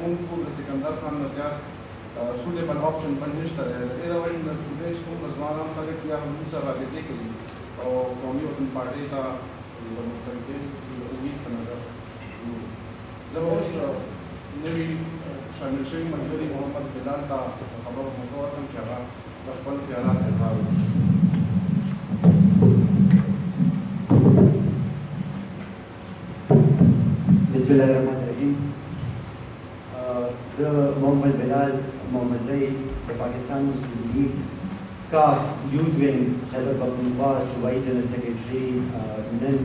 مونږ ټول د سکندر خان نه زیات سوټیبل آپشن په نشته دی. د دې د وجې نه صوبې څومره ځوانان خلک یا حضور سره رابطې کوي او قومي وطن پارټۍ ته د مستقل امید په نظر زه به اوس نوي شامل شوي ملګري محمد بلال ته خبره موقع ورکړم چې هغه د خپل خیالات اظهار وکړي. بسم الله الرحمن الرحیم. زه محمد بلال محمد زید د پاکستان مسلم لیگ کاف یوتھ ونگ خیبر پختونخوا صوبائی جنرل سیکرٹری نن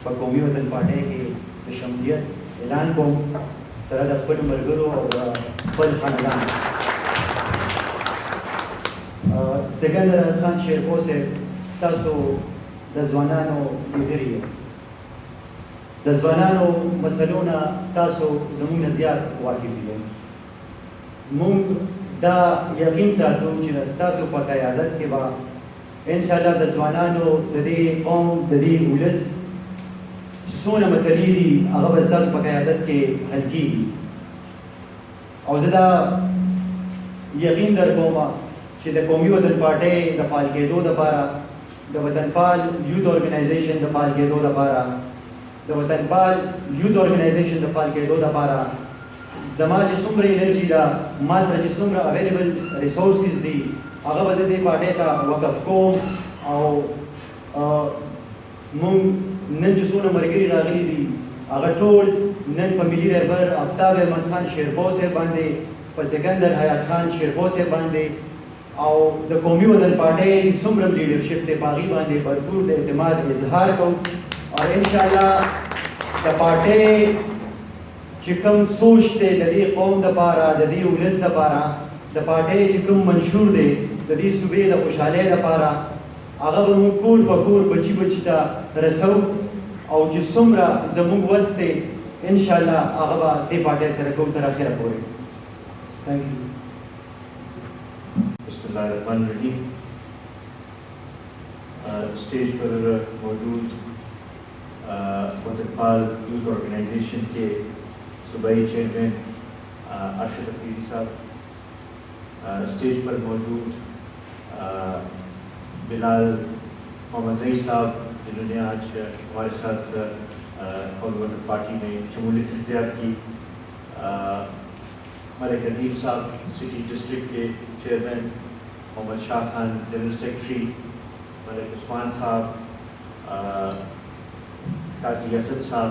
په قومي وطن پارټۍ کې د شمولیت اعلان کوم سره د خپلو ملګرو او د خپل خاندان. سکندر خان شیرپور صاحب، تاسو د ځوانانو ملګري یئ. د ځوانانو مسلو نه تاسو زموږ نه زیات واقف یئ. موږ دا یقین ساتو چې ستاسو په قیادت کې به انشاءالله د ځوانانو د دې قوم د دې ولس چې څونه مسلې دي هغه به ستاسو په قیادت کې حل کېږي. او زه دا یقین در کوم چې د قومي وطن پارټۍ د فعال کېدو دپاره، د وطنپال یوث ارګنایزیشن د فعال کېدو دپاره، د وطنپال یوث ارګنایزیشن د فعال کېدو دپاره زما چې څومره انرژي ده، ما سره چې څومره اویلیبل ریسورسز دي، هغه به زه دې پارټۍ ته وقف کوم. او مونږ نن چې څونه ملګري راغلي دي هغه ټول نن په ملي رهبر آفتاب احمد خان شیرپور صاحب باندې، په سکندر حیات خان شیرپور صاحب باندې او د قومي وطن پارټۍ چې څومره لیډرشپ دی په هغې باندې بھرپور د اعتماد اظهار کوو. اور انشاءالله د پارټۍ چې کوم سوچ دی د دې قوم دپاره، د دې ولس دپاره، د پارټۍ چې کوم منشور دی د دې صوبې د خوشحالۍ دپاره، هغه به موږ کور په کور بچي بچي ته رسو. او چې څومره زموږ وس دی انشاءالله هغه به دې پارټۍ سره کوو تر اخره پورې. Thank you. بسم اللہ الرحمن الرحیم. اسٹیج پر موجود وطنپال یوتھ آرگنائزیشن کے صوبائی چیئرمین ارشد افریدی صاحب، اسٹیج پر موجود بلال محمد رئی صاحب جنہوں نے آج ہمارے ساتھ قومی وطن پارٹی میں شمولیت اختیار کی، ملک ندیم صاحب سٹی ڈسٹرکٹ کے chairman, Muhammad Shah Khan general secretary, ملک عثمان صاحب، قاضی اسد صاحب،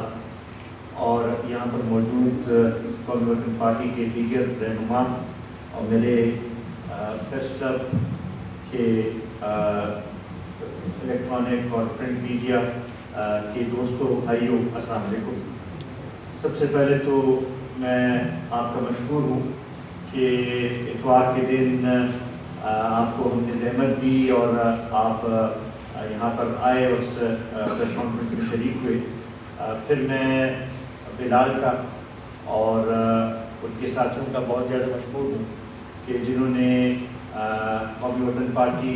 اور یہاں پر موجود قومی وطن پارٹی کے دیگر رہنما اور میرے پریس کلب کے الیکٹرانک اور پرنٹ میڈیا کے دوستوں بھائیوں، السلام علیکم. سب سے پہلے تو میں آپ کا مشکور ہوں کہ اتوار کے دن آپ کو ہم نے زحمت دی اور آپ یہاں پر آئے اور اس پریس کانفرنس میں شریک ہوئے. پھر میں بلال کا اور ان کے ساتھیوں کا بہت زیادہ مشکور ہوں کہ جنہوں نے قومی وطن پارٹی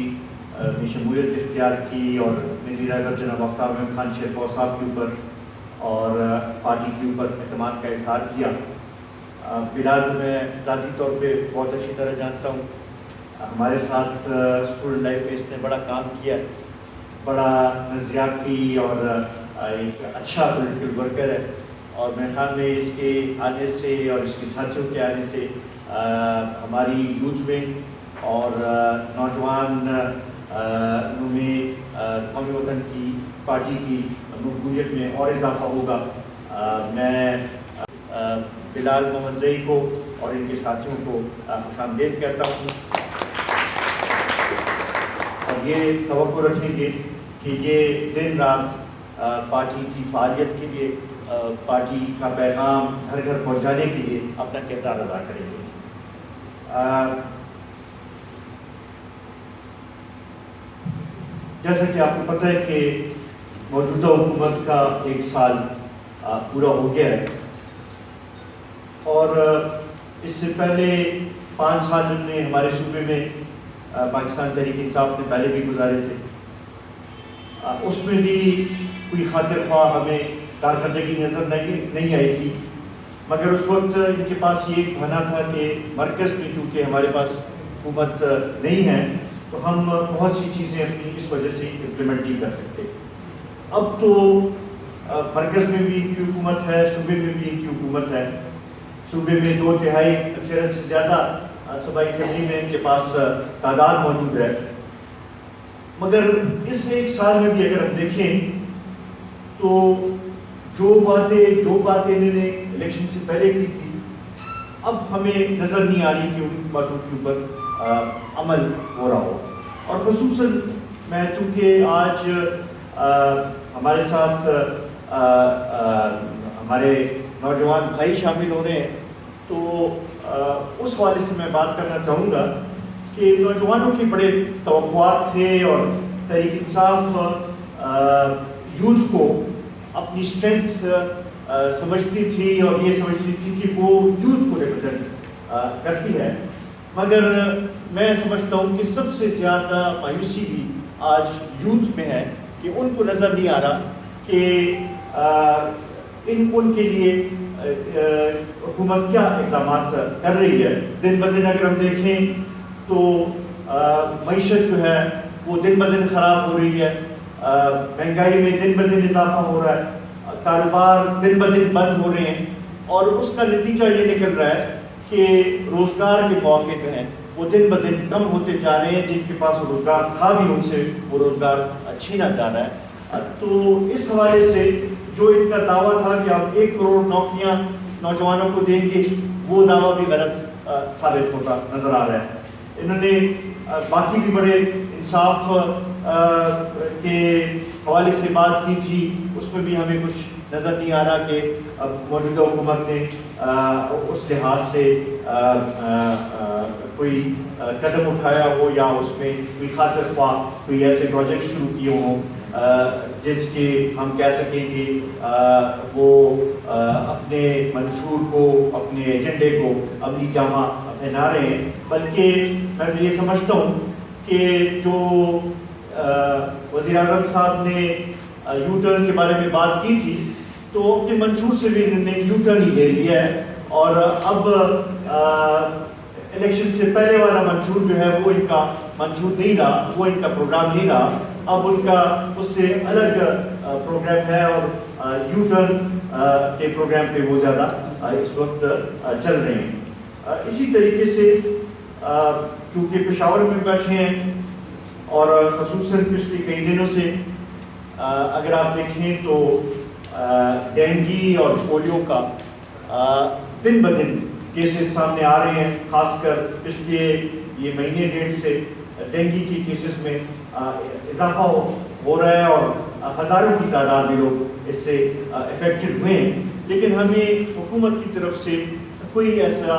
میں شمولیت اختیار کی اور ملی رہبر جناب آفتاب احمد خان شیرپور صاحب کے اوپر اور پارٹی کے اوپر اعتماد کا اظہار کیا. بلال کو میں ذاتی طور پہ بہت اچھی طرح جانتا ہوں. ہمارے ساتھ اسٹوڈنٹ لائف میں اس نے بڑا کام کیا، بڑا نظریاتی اور ایک اچھا پولیٹیکل ورکر ہے. اور میرے خیال میں اس کے آنے سے اور اس کے ساتھیوں کے آنے سے ہماری یوتھ ونگ اور نوجوان میں قومی وطن کی پارٹی کی مقبولیت میں اور اضافہ ہوگا. میں بلال محمد زئی کو اور ان کے ساتھیوں کو خوش آمدید کہتا ہوں اور یہ توقع رکھیں گے کہ یہ دن رات پارٹی کی فعالیت کے لیے، پارٹی کا پیغام گھر گھر پہنچانے کے لیے اپنا کردار ادا کریں گے. جیسا کہ آپ کو پتہ ہے کہ موجودہ حکومت کا 1 سال پورا ہو گیا ہے اور اس سے پہلے 5 سال نے ہمارے صوبے میں پاکستان تحریک انصاف نے پہلے بھی گزارے تھے. اس میں بھی کوئی خاطر خواہ ہمیں کارکردگی نظر نہیں آئی تھی. مگر اس وقت ان کے پاس یہ ایک بہانہ تھا کہ مرکز میں چونکہ ہمارے پاس حکومت نہیں ہے تو ہم بہت سی چیزیں اپنی اس وجہ سے امپلیمنٹ نہیں کر سکتے. اب تو مرکز میں بھی ان کی حکومت ہے, صوبے میں بھی ان کی حکومت ہے. صوبے میں 2/3 اکثریت سے زیادہ صوبائی اسمبلی میں ان کے پاس تعداد موجود ہے. مگر اس ایک سال میں بھی اگر ہم دیکھیں تو جو باتیں انہوں نے الیکشن سے پہلے کی تھی اب ہمیں نظر نہیں آ رہی کہ ان باتوں کے اوپر عمل ہو رہا ہو. اور خصوصاً میں چونکہ آج ہمارے ساتھ ہمارے نوجوان بھائی شامل ہو رہے ہیں تو اس حوالے سے میں بات کرنا چاہوں گا کہ نوجوانوں کے بڑے توقعات تھے اور تحریک انصاف یوتھ کو اپنی اسٹرینتھ سمجھتی تھی اور یہ سمجھتی تھی کہ وہ یوتھ کو ریپرزینٹ کرتی ہے. مگر میں سمجھتا ہوں کہ سب سے زیادہ مایوسی بھی آج یوتھ میں ہے کہ ان کو نظر نہیں آ رہا کہ ان کے لیے حکومت کیا اقدامات کر رہی ہے. دن بدن اگر ہم دیکھیں تو معیشت جو ہے وہ دن بدن خراب ہو رہی ہے, مہنگائی میں دن بدن اضافہ ہو رہا ہے, کاروبار دن بدن بند ہو رہے ہیں اور اس کا نتیجہ یہ نکل رہا ہے کہ روزگار کے مواقع جو ہیں وہ دن بدن کم ہوتے جا رہے ہیں. جن کے پاس روزگار تھا بھی ان سے وہ روزگار چھینا جا رہا ہے. تو اس حوالے سے جو ان کا دعویٰ تھا کہ ہم 1 کروڑ نوکریاں نوجوانوں کو دیں گے وہ دعویٰ بھی غلط ثابت ہوتا نظر آ رہا ہے. انہوں نے باقی بھی بڑے انصاف کے حوالے سے بات کی تھی, اس میں بھی ہمیں کچھ نظر نہیں آ رہا کہ اب موجودہ حکومت نے اس لحاظ سے کوئی قدم اٹھایا ہو یا اس میں کوئی خاطر خواہ کوئی ایسے پروجیکٹ شروع کیے ہوں جس کے ہم کہہ سکیں کہ وہ اپنے منشور کو, اپنے ایجنڈے کو عملی جامہ پہنا رہے ہیں. بلکہ میں یہ سمجھتا ہوں کہ جو وزیر اعظم صاحب نے یو ٹرن کے بارے میں بات کی تھی تو اپنے منشور سے بھی انہوں نے یو ٹرن ہی لے لیا ہے اور اب الیکشن سے پہلے والا منشور جو ہے وہ ان کا منشور نہیں رہا, وہ ان کا پروگرام نہیں رہا. اب ان کا اس سے الگ پروگرام ہے اور یو ٹرن کے پروگرام پہ وہ زیادہ اس وقت چل رہے ہیں. اسی طریقے سے چونکہ پشاور میں بیٹھے ہیں اور خصوصاً پچھلے کئی دنوں سے اگر آپ دیکھیں تو ڈینگی اور پولیو کا دن بدن کیسز سامنے آ رہے ہیں. خاص کر پچھلے یہ مہینے ڈیڑھ سے ڈینگی کی کیسز میں اضافہ ہو رہا ہے اور ہزاروں کی تعداد میں لوگ اس سے افیکٹڈ ہوئے ہیں. لیکن ہمیں حکومت کی طرف سے کوئی ایسا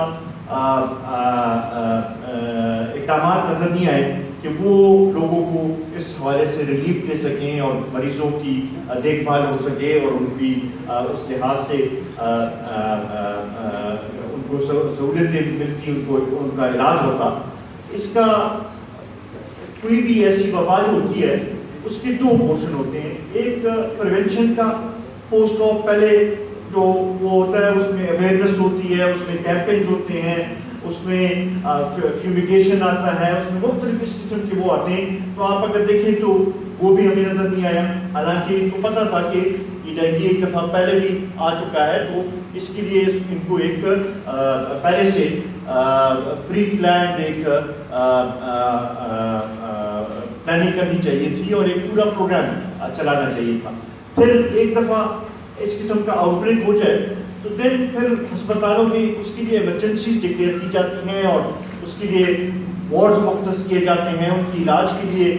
اقدامات نظر نہیں آئے کہ وہ لوگوں کو اس حوالے سے ریلیف دے سکیں اور مریضوں کی دیکھ بھال ہو سکے اور ان کی اس لحاظ سے ان کو سہولتیں ملتی, ان کا علاج ہوتا. اس کا کوئی بھی ایسی وبا جو ہوتی ہے اس کے 2 پورشن ہوتے ہیں. ایک پریونشن کا پوسٹ آف پہلے جو وہ ہوتا ہے اس میں اویئرنیس ہوتی ہے, اس میں کیمپینز ہوتے ہیں, اس میں فیومیگیشن آتا ہے, اس میں مختلف اس قسم کے وہ آتے ہیں. تو آپ اگر دیکھیں تو وہ بھی ہمیں نظر نہیں آیا, حالانکہ ان کو پتہ تھا کہ یہ ڈینگی ایک دفعہ پہلے بھی آ چکا ہے تو اس کے لیے ان کو ایک پہلے سے پری پلانڈ ایک پلاننگ کرنی چاہیے تھی اور ایک پورا پروگرام چلانا چاہیے تھا. پھر ایک دفعہ اس قسم کا آؤٹ بریک ہو جائے تو دین پھر ہسپتالوں میں اس کے لیے ایمرجنسیز ڈکلیئر کی جاتی ہیں اور اس کے لیے وارڈز مختص کیے جاتے ہیں, ان کی علاج کے لیے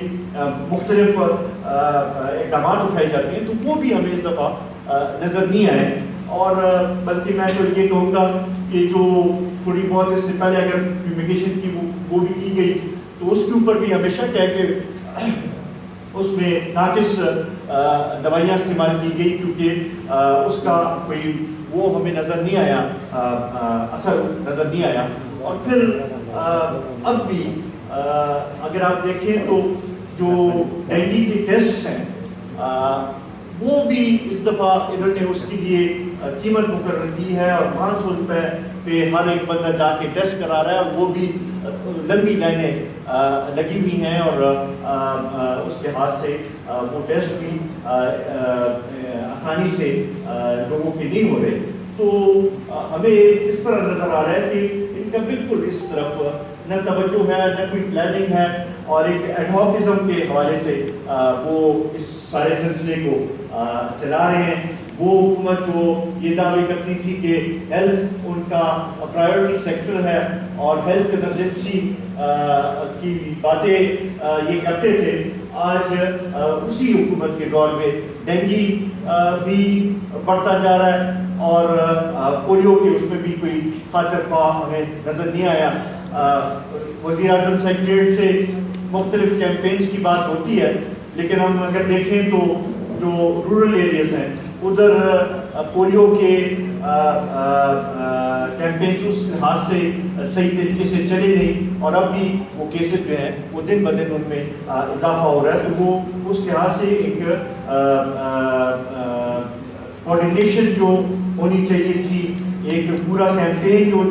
مختلف اقدامات اٹھائے جاتے ہیں. تو وہ بھی ہمیں اس دفعہ نظر نہیں آئے. اور بلکہ میں تو یہ کہوں گا کہ جو تھوڑی بہت اس سے پہلے اگر فیومیگیشن کی وہ بھی کی گئی تو اس کے اوپر بھی ہمیشہ کہہ کہ اس میں ناقص دوائیاں استعمال کی گئی کیونکہ اس کا کوئی وہ ہمیں نظر نہیں آیا, اثر نظر نہیں آیا. اور پھر اب بھی اگر آپ دیکھیں تو جو ڈینگی کے ٹیسٹ ہیں وہ بھی اس دفعہ انہوں نے اس کے لیے قیمت مقرر کی ہے اور 500 روپے پہ ہر ایک بندہ جا کے ٹیسٹ کرا رہا ہے، اور وہ بھی لمبی لائنیں لگی ہوئی ہیں، اور اس لحاظ سے وہ ٹیسٹ بھی آسانی سے لوگوں کے نہیں ہو رہے. تو ہمیں اس طرح نظر آ رہا ہے کہ ان کا بالکل اس طرف نہ توجہ ہے، نہ کوئی پلاننگ ہے، اور ایک ایڈہاکزم کے حوالے سے وہ اس سارے سلسلے کو چلا رہے ہیں. وہ حکومت جو یہ دعوے کرتی تھی کہ ہیلتھ ان کا پرائیورٹی سیکٹر ہے اور ہیلتھ ایمرجنسی کی باتیں یہ کرتے تھے، آج اسی حکومت کے دور میں ڈینگی بھی بڑھتا جا رہا ہے، اور پولیو کے اس میں بھی کوئی خاطر خواہ ہمیں نظر نہیں آیا. وزیر اعظم سیکریٹریٹ سے مختلف کیمپینز کی بات ہوتی ہے، لیکن ہم اگر دیکھیں تو جو رورل ایریاز ہیں ادھر پولیو کے کیمپینز اس لحاظ سے صحیح طریقے سے چلے نہیں، اور اب بھی وہ کیسز جو ہیں وہ دن بدن ان میں اضافہ ہو رہا ہے. تو وہ اس لحاظ سے ایک کوارڈینیشن جو ہونی چاہیے تھی، ایک پورا کیمپین جو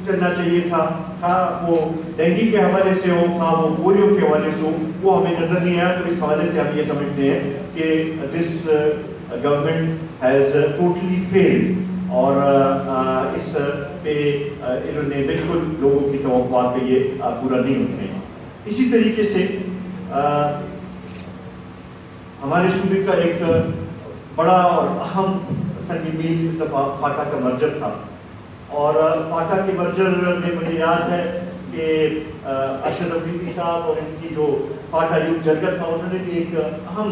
چلنا چاہیے تھا، خواہ وہ ڈینگی کے حوالے سے ہو، خواہ وہ پولیو کے حوالے سے ہو، وہ ہمیں نظر نہیں آیا. تو اس حوالے سے ہم یہ سمجھتے ہیں کہ this government has totally field, اور اس پہ انہوں نے بالکل لوگوں کی توقعات پہ یہ پورا نہیں اترے. اسی طریقے سے ہمارے صوبے کا ایک بڑا اور اہم سنگ میل اس دفعہ فاٹا کا مرجر تھا، اور فاٹا کے مرجر میں مجھے یاد ہے کہ ارشد افریدی صاحب اور ان کی جو فاٹا یوتھ جرگہ تھا انہوں نے بھی ایک اہم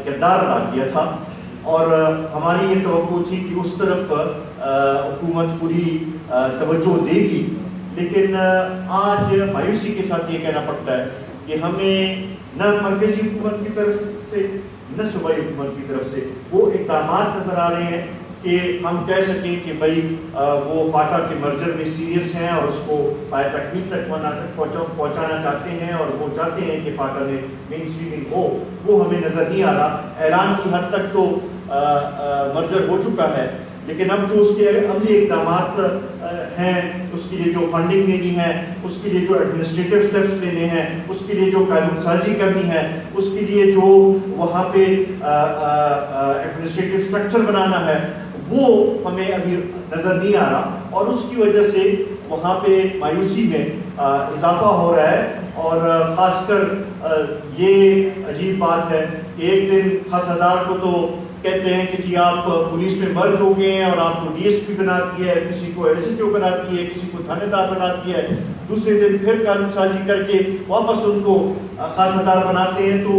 کردار ادا کیا تھا، اور ہماری یہ توقع تھی کہ اس طرف حکومت پوری توجہ دے گی. لیکن آج مایوسی کے ساتھ یہ کہنا پڑتا ہے کہ ہمیں نہ مرکزی حکومت کی طرف سے نہ صوبائی حکومت کی طرف سے وہ اقدامات نظر آ رہے ہیں کہ ہم کہہ سکیں کہ بھائی وہ فاٹا کے مرجر میں سیریس ہیں اور اس کو پائے تکمیل تک پہنچانا چاہتے ہیں، اور وہ چاہتے ہیں کہ فاٹا میں مین اسٹریمنگ ہو. وہ ہمیں نظر نہیں آ رہا. اعلان کی حد تک تو مرجر ہو چکا ہے، لیکن اب جو اس کے عملی اقدامات ہیں، اس کے لیے جو فنڈنگ دینی ہے، اس کے لیے جو ایڈمنسٹریٹو سٹیپس لینے ہیں، اس کے لیے جو قانون سازی کرنی ہے، اس کے لیے جو وہاں پہ ایڈمنسٹریٹو اسٹرکچر بنانا ہے، وہ ہمیں ابھی نظر نہیں آ رہا. اور اس کی وجہ سے وہاں پہ مایوسی میں اضافہ ہو رہا ہے. اور خاص کر یہ عجیب بات ہے کہ ایک دن خاصدار کو تو کہتے ہیں کہ جی آپ پولیس میں مرج ہو گئے ہیں اور آپ کو ڈی ایس پی بنا دیا ہے، کسی کو ایس ایچ او بنا دیا ہے، کسی کو تھانے دار بنا دیا ہے. دوسرے دن پھر قانون سازی کر کے واپس ان کو خاصدار بناتے ہیں. تو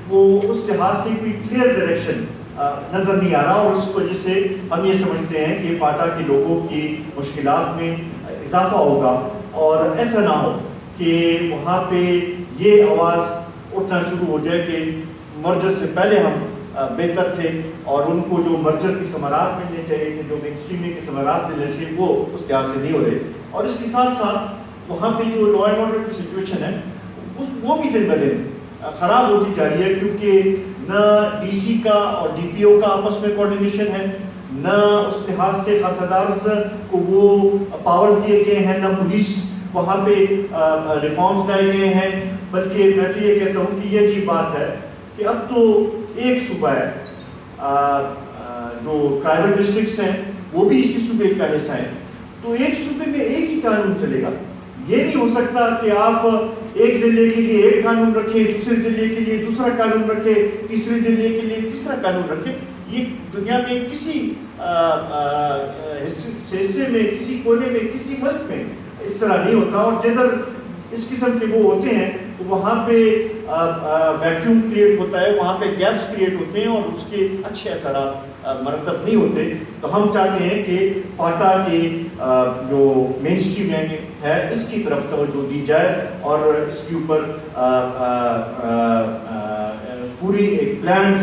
وہ اس لحاظ سے کوئی کلیئر ڈائریکشن نظر نہیں آ رہا، اور اس وجہ سے ہم یہ سمجھتے ہیں کہ فاٹا کے لوگوں کی مشکلات میں اضافہ ہوگا، اور ایسا نہ ہو کہ وہاں پہ یہ آواز اٹھنا شروع ہو جائے کہ مرجر سے پہلے ہم بہتر تھے، اور ان کو جو مرجر کی ثمرات ملنے چاہیے تھے، جو مین اسٹریمنگ کے ثمرات ملنے چاہیے، وہ اس لحاظ سے نہیں ہو رہے. اور اس کے ساتھ ساتھ وہاں پہ جو لا اینڈ آرڈر کی سچویشن ہے وہ بھی دن بدن خراب ہوتی جا رہی ہے، کیونکہ نہ ڈی سی کا اور ڈی پی او کا آپس میں کوارڈینیشن ہے، نہ اس لحاظ سے خاصدار کو وہ پاورز دیے گئے ہیں، نہ پولیس وہاں پہ ریفارمز لائے گئے ہیں. بلکہ میں تو یہ کہتا ہوں کہ یہ عجیب بات ہے کہ اب تو ایک صوبہ ہے، جو ٹرائبل ڈسٹرکٹس ہیں وہ بھی اسی صوبے کا حصہ ہیں، تو ایک صوبے میں ایک ہی قانون چلے گا. یہ نہیں ہو سکتا کہ آپ ایک ضلع کے لیے ایک قانون رکھیں، دوسرے ضلع کے لیے دوسرا قانون رکھیں، تیسرے ضلع کے لیے تیسرا قانون رکھیں. یہ دنیا میں کسی حصے میں، کسی کونے میں، کسی ملک میں اس طرح نہیں ہوتا. اور جدھر اس قسم کے وہ ہوتے ہیں تو وہاں پہ ویکیوم کریٹ ہوتا ہے، وہاں پہ گیپس کریٹ ہوتے ہیں، اور اس کے اچھے اثرات مرتب نہیں ہوتے. تو ہم چاہتے ہیں کہ فاٹا کی جو مین اسٹریم ہے اس کی طرف توجہ دی جائے، اور اس کے اوپر پوری ایک پلانڈ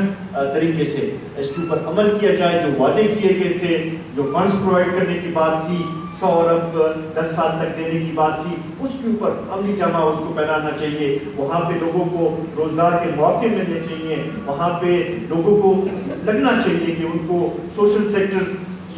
طریقے سے اس کے اوپر عمل کیا جائے. جو وعدے کیے گئے تھے، جو فنڈز پرووائڈ کرنے کی بات تھی، 100 ارب 10 سال تک دینے کی بات تھی، اس کے اوپر عملی جامہ اس کو پہنانا چاہیے. وہاں پہ لوگوں کو روزگار کے موقع ملنے چاہیے، وہاں پہ لوگوں کو لگنا چاہیے کہ ان کو سوشل